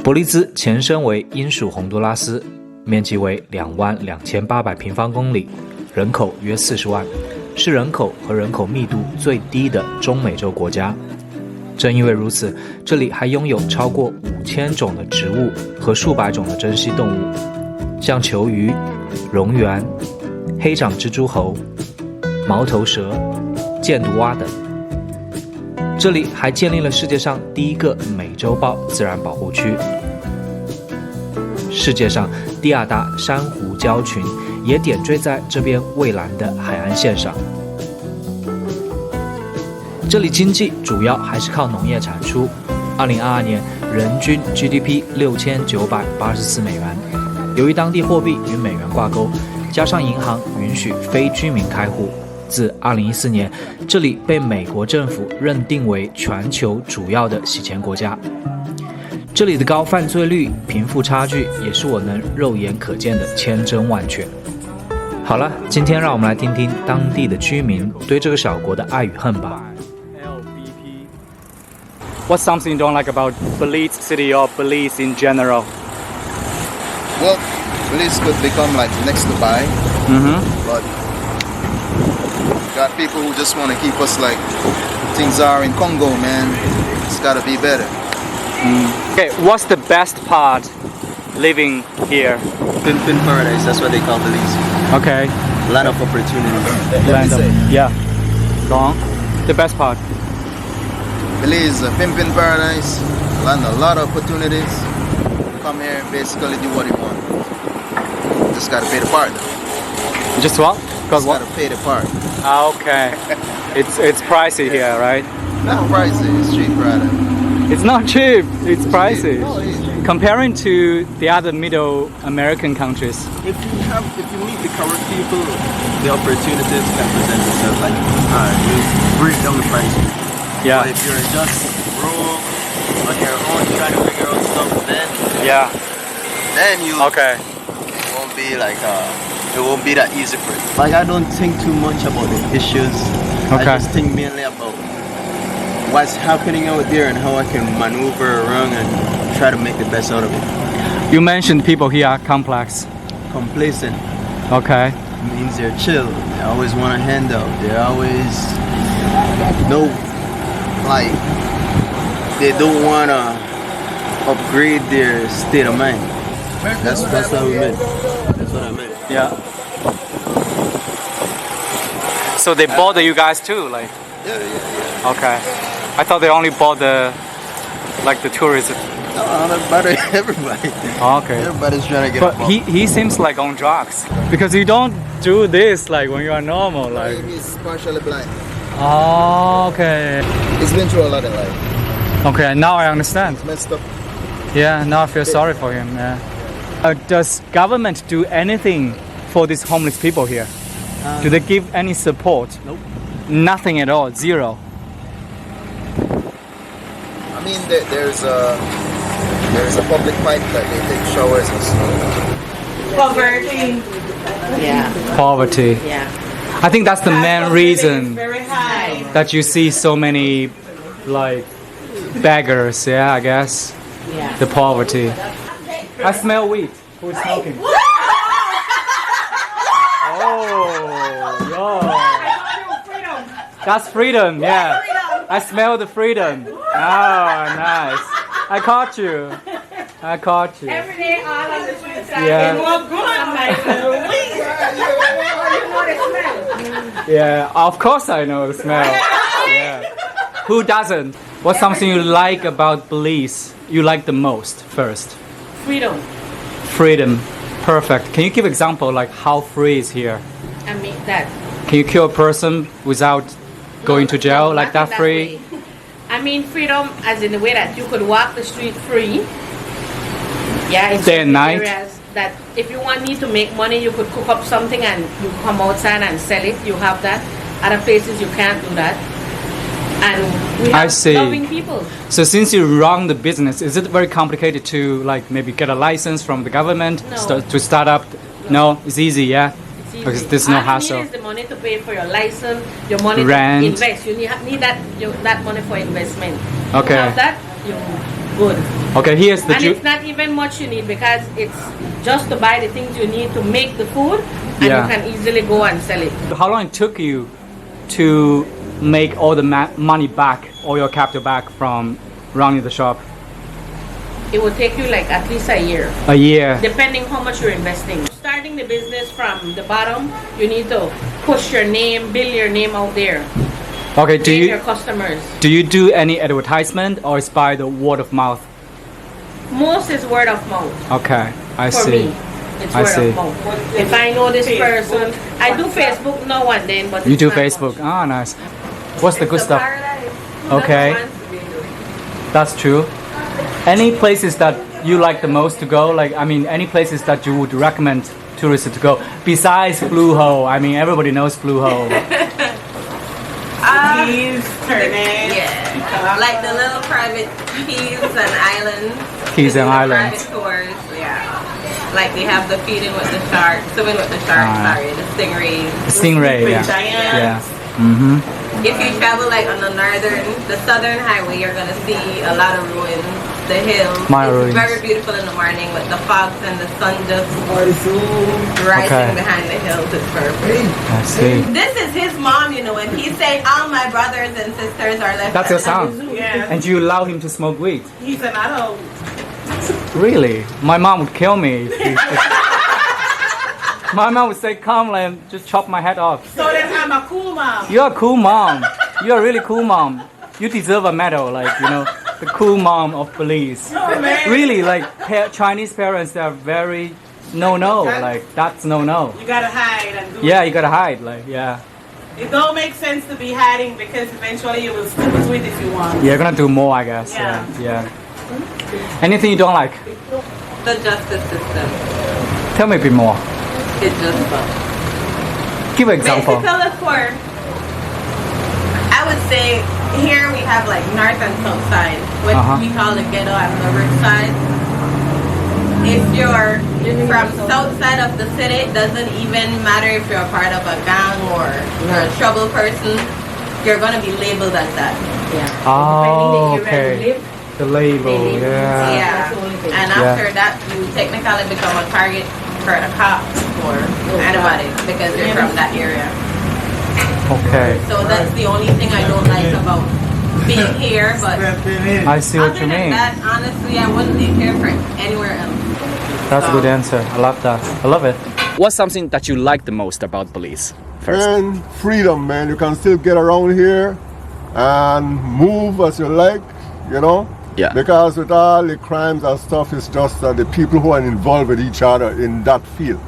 伯利兹前身为英属洪都拉斯，面积为22800平方公里，人口约40万，是人口和人口密度最低的中美洲国家。正因为如此，这里还拥有超过5000种的植物和数百种的珍稀动物，像球鱼、蝾螈、黑掌蜘蛛猴、毛头蛇、箭毒蛙等。这里还建立了世界上第一个美洲豹自然保护区。世界上第2大珊瑚礁群也点缀在这边蔚蓝的海岸线上。这里经济主要还是靠农业产出，2022年人均 GDP 6984美元。由于当地货币与美元挂钩，加上银行允许非居民开户，自2014年，这里被美国政府认定为全球主要的洗钱国家。这里的高犯罪率、贫富差距也是我能肉眼可见的千真万确。好了，今天让我们来听听当地的居民对这个小国的爱与恨吧。What's something you don't like about Belize city or Belize in general? Well, Belize could become like next Dubai, but got people who just want to keep us like things are in Congo, man. It's got to be better. Okay, what's the best part living here? Pimpin' paradise, that's what they call Belize. Okay. Land of opportunities. Land of, yeah. Go on. The best part. Belize, a pimpin' paradise, land a lot of opportunities. Come here and basically do what you want. Just got to pay the part. Just what? Just got to pay the part. Okay. It's pricey here, right? Not pricey, it's cheap product. It's not cheap. It's pricey. No, it's cheap. Comparing to the other Middle American countries. If you meet the correct people, the opportunities can present themselves. Like, you bring down the price. Yeah. But if you're just broke on your own trying to figure out stuff, then you Okay. won't be like it won't be that easy for you. Like I don't think too much about the issues. Okay. I just think mainly about what's happening out there and how I can maneuver around and try to make the best out of it. You mentioned people here are complex. Complacent Okay. means they're chill. They always want a handout. They always like they don't want to upgrade their state of mind. That's what we meant. That's what I meant. Yeah. So they bother you guys too, like? Yeah. Okay. I thought they only bother like the tourism. No, that bother everybody. Okay. Everybody's trying to get But a he seems like on drugs because you don't do this like when you are normal, like. He's partially blind. Oh, okay. He's been through a lot in life. Okay, now I understand. He's messed up. Yeah, now I feel sorry for him. Yeah. Does government do anything for these homeless people here? Do they give any support? Nope. Nothing at all. Zero. I mean, there's a public pipe that they take showers and stuff. Poverty. Yeah. Poverty. Yeah. I think that's the main reason Very high. that you see so many like beggars. Yeah, I guess. Yeah. The poverty. I smell weed. Who's smoking? Oh, that's freedom. Yeah. I smell the freedom. Oh, nice. I caught you. Every day all on the street side. Yeah. It was good. I'm like, you know the smell. Yeah, of course I know the smell. Yeah. Who doesn't? What's something you like about Belize? You like the most first? Freedom. Freedom. Perfect. Can you give example like how free is here? I mean that. Can you kill a person without going to jail No, like not that free? way. I mean freedom as in the way that you could walk the street free. Yeah, in Day and certain night? areas that if you need to make money, you could cook up something and you come outside and sell it. You have that. Other places you can't do that. And we I have see. loving people. So since you run the business, is it very complicated to like maybe get a license from the government No. to start up? No, it's easy, yeah? It's easy. Because there's no All hassle. you need is the money to pay for your license, your money Rent. to invest. You need that money for investment. Okay. You have that, you're good. Okay, here's the And it's not even much you need because it's just to buy the things you need to make the food, and Yeah. you can easily go and sell it. How long it took you to make all the money back, all your capital back from running the shop? It will take you like at least a year, A year. depending how much you're investing. Starting the business from the bottom, you need to push your name, build your name out there, Okay, gain your customers. do you do any advertisement or it's by the word of mouth? Most is word of mouth. Okay, I For see. me, it's I word see. of mouth. If I know this person, I do Facebook now and then, but You it's do not Facebook. much. Ah, nice. What's the good It's a stuff? paradise. Okay. That's what wants to be doing. That's true. Any places that you like the most to go? Like, I mean, any places that you would recommend tourists to go besides Blue Hole? I mean, everybody knows Blue Hole. Keys, Turnay. Yeah, like the little private keys and islands. Keys and The islands. Private tours, yeah. Like they have the feeding with the sharks, swimming with the sharks. Sorry, the stingrays. Stingray, yeah. Giants. Yeah. Mm-hmm. If you travel like on the southern highway, you're gonna see a lot of ruins. The hills. My it's ruins. very beautiful in the morning with the fogs and the sun just rising Okay. behind the hills. It's perfect. I see. This is his mom, you know, and he's saying all my brothers and sisters are left. That's your at son. Yeah, And you allow him to smoke weed? he's an adult. Really? My mom would kill me. My mom would say, "Come, and just chop my head off." So then I'm a cool mom. You're a cool mom. You're a really cool mom. You deserve a medal, like, you know, the cool mom of Belize. Oh, man. Really, like, Chinese parents, they're very no, like, that's no. You gotta hide and do Yeah, you gotta hide, like, yeah. it. It don't make sense to be hiding because eventually you will still do it if you want. You're gonna do more, I guess. Yeah. Yeah. Anything you don't like? The justice system. Tell me a bit more. It's just Give an example. Basically, for I would say here we have like north and south side, what we call the ghetto and the rich side. If you're from south side of the city, it doesn't even matter if you're a part of a gang or you're a trouble person, you're gonna be labeled as that. Yeah. Oh, Depending the area you okay. live, The label, they live. yeah. Yeah. That's the only thing. And after that, you technically become a target for the cops or anybody because you're from that area. Okay. So that's the only thing I don't like about being here. But I see what other you than mean. that, honestly, I wouldn't live here for anywhere else. That's a good answer. I love that. I love it. What's something that you like the most about Belize? First. Man, freedom, man. You can still get around here and move as you like, you know? Yeah. Because with all the crimes and stuff, it's just the people who are involved with each other in that field.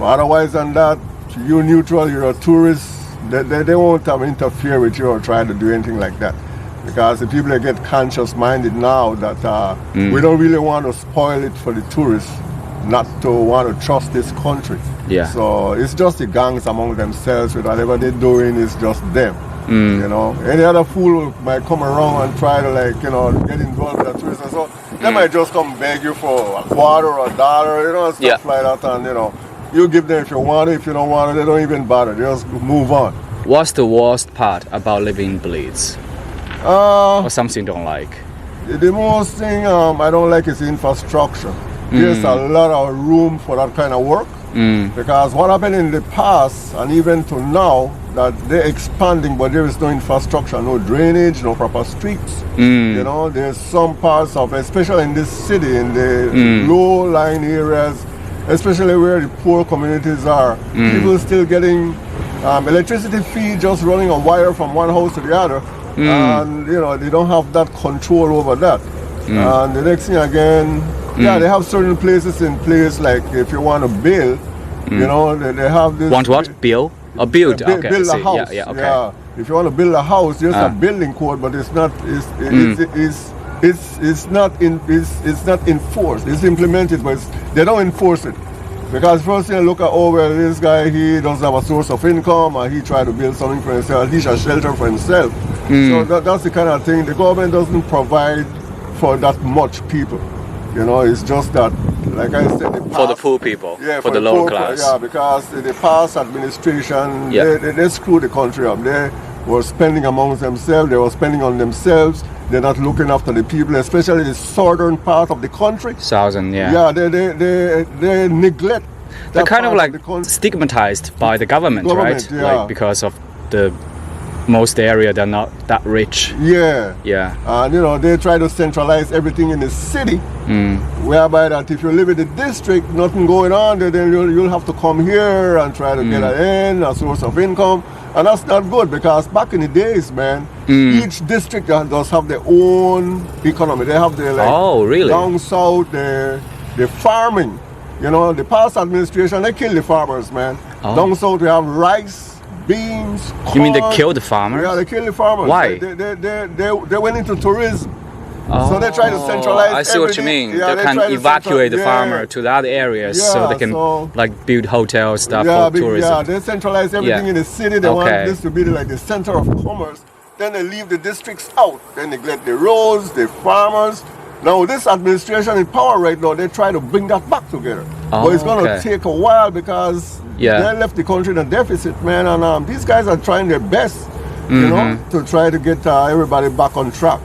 Otherwise than that, you're neutral, you're a tourist, they won't interfere with you or try to do anything like that. Because the people that get conscious-minded now that we don't really want to spoil it for the tourists, not to want to trust this country. Yeah. So it's just the gangs among themselves. With whatever they're doing, it's just them. You know, any other fool might come around and try to, like, you know, get involved with the tourists and so they might just come beg you for a quarter or a dollar, you know, and stuff like that. And, you know, you give them if you want it. If you don't want it, they don't even bother. They just move on. What's the worst part about living in Belize? Or something you don't like? The most thing I don't like is infrastructure. There's a lot of room for that kind of work. Because what happened in the past and even to now, that they're expanding, but there is no infrastructure, no drainage, no proper streets. You know, there's some parts of, especially in this city, in the low-lying areas, especially where the poor communities are, people still getting electricity fee just running a wire from one house to the other. And, you know, they don't have that control over that. And the next thing again, yeah, they have certain places in place, like if you want to build, you know, they have this. Want what? Build? Or build? Okay. Build I a see. house. Yeah, okay. Yeah. If you want to build a house, there's a building code, but it's not. It's not enforced. It's implemented, but they don't enforce it. Because first thing, look at, oh well, this guy, he doesn't have a source of income, and he tried to build something for himself, at least a shelter for himself. So that's the kind of thing. The government doesn't provide for that much people. You know, it's just that, like I said, For the poor people. yeah, For the lower poor, class. Yeah, because the past administration, Yeah. they screwed the country up. They were spending amongst themselves, they were spending on themselves, They're not looking after the people, especially the southern part of the country. Southern, yeah. Yeah, they neglect. They're that kind of part like the country. stigmatized by the government, right? Yeah. Like because of the most area they're not that rich. Yeah. Yeah. And you know, they try to centralize everything in the city, whereby that if you live in the district, nothing going on, then you'll have to come here and try to get a source of income. And that's not good, because back in the days, man, each district does have their own economy. They have their down south, the farming. You know, the past administration, they kill the farmers, man. Down south, we have rice, beans, corn. You mean they kill the farmers? Yeah, they kill the farmers. Why? They went into tourism. So they try to centralize. I see what you mean. Yeah, they can evacuate the farmer to the other areas so they can like build hotels, stuff for tourism. Yeah, they centralize everything in the city. They want this to be like the center of commerce. Then they leave the districts out. They neglect the roads, the farmers. Now this administration in power right now, they try to bring that back together. But it's going to take a while, because they left the country in a deficit, man. And these guys are trying their best, you know, to try to get everybody back on track.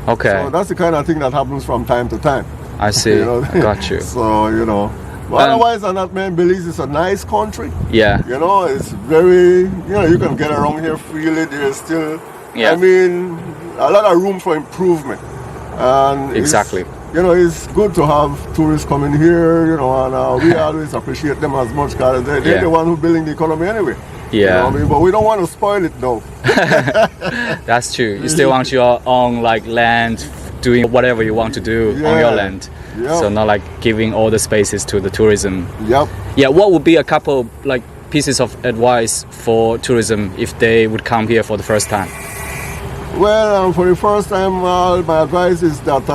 Okay. So that's the kind of thing that happens from time to time. I see. You know? I got you. So, you know. But otherwise than that, man, Belize is a nice country. Yeah. You know, it's very, you know, you can get around here freely. There's still, I mean, a lot of room for improvement. And exactly. You know, it's good to have tourists coming here, you know, and we always appreciate them as much, because they're the one who building the economy anyway. Yeah. You know what I mean? But we don't want to spoil it, though. That's true. You still want your own like land, doing whatever you want to do on your land. Yep. So not like giving all the spaces to the tourism. Yep. Yeah. What would be a couple like pieces of advice for tourism if they would come here for the first time? Well, for the first time, my advice is that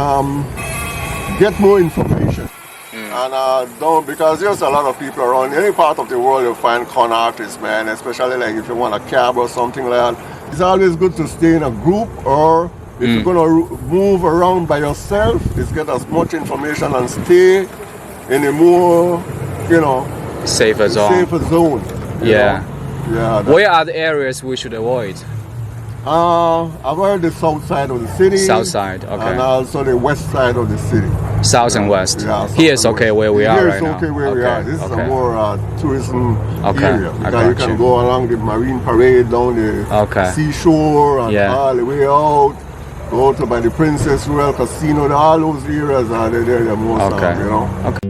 get more information. And don't, because there's a lot of people around any part of the world you'll find con artists, man, especially like if you want a cab or something like that. It's always good to stay in a group, or if you're going to move around by yourself, is get as much information and stay in a more, you know, safer zone. Yeah. Yeah. Where are the areas we should avoid? Avoid the south side of the city. South side, okay. And also the west side of the city. South and west. Yeah, here is okay where we are right now. Here is okay where we are. This is a more tourism Okay, area. I Because got you can you. go along the marine parade down the seashore and all the way out. Go to by the Princess Royal Casino. All those areas are there. They're most, you know. Okay.